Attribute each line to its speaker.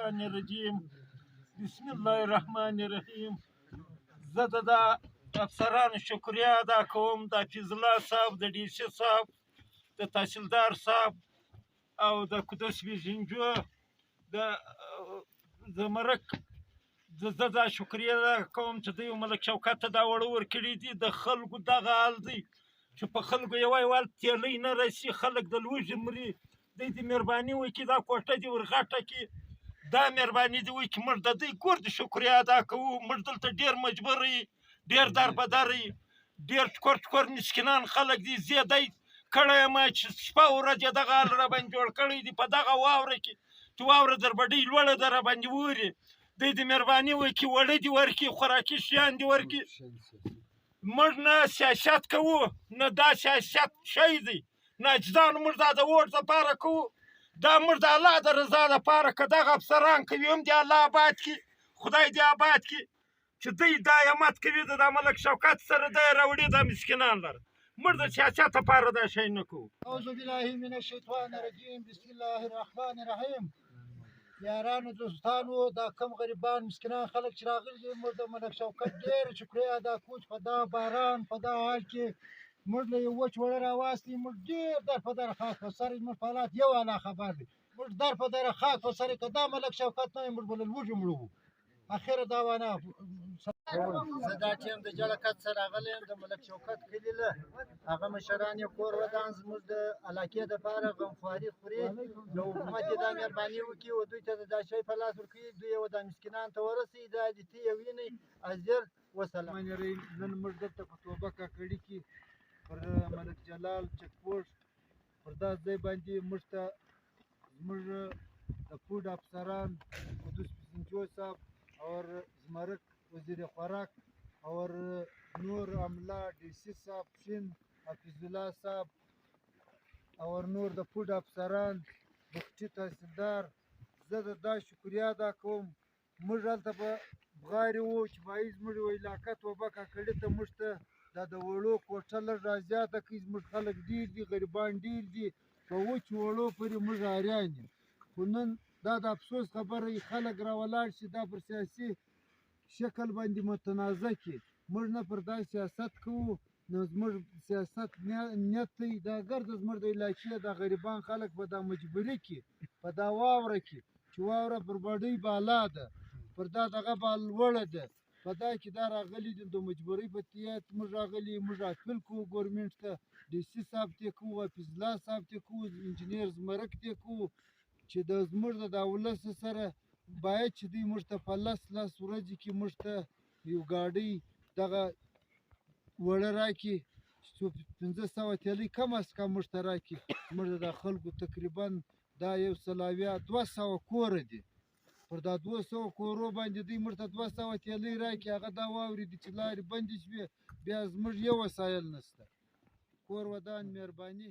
Speaker 1: الشیطان الرجیم بسم الله الرحمن الرحیم. زه د افسرانو شکریه ادا کوم، د حفیظ الله صاحب، د ډي سي صاحب، د تحصیلدار صاحب او د قدس ویژنجو د زمرک زه دا شکریه ادا کوم چې دوی ملک شوکت ته دا وړه ورکړي دي. د خلکو دغه حال دی چې په خلکو یوه وال تیلی نه رسي، خلک د لوږې مري. دوی دې مهرباني وکړي دا کوټه دې ورغټه کړي، دا مهرباني دې وکړي. موږ د دوی کور د شکریه ادا کوو. موږ دلته ډېر مجبور یو، ډېر دربدر یو، ډېر ټکور ټکور مسکینان خلک دي. زه دی کړی یم چې شپه ورځ یې دغه حال راباندې جوړ کړی دی په دغه واوره کې چې واوره دربډۍ لوړه ده راباندې اوري. دوی دې مهرباني وکړي وړه دې ورکړي، خوراکي شیان دې ورکړي. موږ نه سیاست کوو، نه دا سیاست شی دی، نه اجدانو موږ دا د ووټ دپاره کوو. دا موږ د الله د رضا دپاره که دغه افسران کوي هم دې الله آباد کړي، خدای دې آباد کړي. چې دوی دا همت کوي د ملک شوکت سره دی راوړي دا مسکینان لره. موږ د سیاست لپاره دا شی نه کوو.
Speaker 2: اعوذ بالله من الشیطان الرجیم بسم الله الرحمن الرحیم. یارانو دوستانو، دا کم غریبان مسکینان خلک چې راغلي دي، موږ د ملک شوکت ډېره شکریه ادا کوو چې په دا باران په دا حال کې موږ له یو وچ وړه راواستي. موږ ډېر در په در خاک په سر زموږ په حالات یو الله خبر دی. موږ در په در خاک په سر که دا ملک شوکت نه وي موږ به له لوږې مړه وو. اخره دعوانا زه دا ټیم د جلکت سره راغلی یم د ملک شوکت کلي له هغه مشران یې کور ودان زموږ د علاقې دپاره غمخواري خوري. نو حکومت یې دا مهرباني وکړي و دوی ته دا شی په لاس ورکوي، دوی یې دا مسکینانو ته ورسوي. دا دې ته یې وینئ ازیر وسلام. نن موږ دلته په توبه کاکړي کې پر ملک جلال چک پوسټ پر دا ځای باندې موږ ته زموږ د فوډ افسران قدس ویژنجو صاحب اور زمرک وزیر خوراک اور نور عملہ ڈی سی صاحب شین حفیظ الله صاحب اور نور د فوډ افسران بخچي تحصیلدار زه د دا شکریه ادا کوم. موږ هلته په بغارې وو چې وایي زموږ یوه علاقه توبه کاکړي ته موږ ته دا د وړو کوټه لږ رازیاته کړي. زموږ خلک ډېر دي، غریبان ډېر دي، په وچو وړو پورې موږ حیران یو. خو نن دا د افسوس خبره وي خلک راولاړ شي دا پر سیاسي شکل باندې متنازع کړي. موږ نه پر دا سیاست کوو، نو زموږ سیاست نیت دی دا ګرده زموږ د علاقې دا غریبان خلک به دا مجبوري کړي په دا واوره کې چې واوره پر بډۍ بالا ده، پر دا دغه به لوړه ده، په دا کې دا راغلي دي د مجبورۍ په تحت موږ راغلي. موږ اپیل کوو ګورمنټ ته، ډي سی صاحب ته کوو، حفیظ الله صاحب ته کوو، انجینیر زمرک ته کوو چې د زموږ د ولس سره باید چې دوی موږ ته په لس ورځې کې موږ ته یو ګاډۍ دغه وړه راکړي، 500 تیلۍ کم از کم موږ ته راکړي. موږ د خلکو تقریبا دا 100 کوره دي، پر دا 200 کورو باندې دوی موږ ته 200 تیلۍ راکړي. هغه دا واورېدي چې لارې بندې شوې، بیا زموږ یو وسایل نشته. کور ودان مهرباني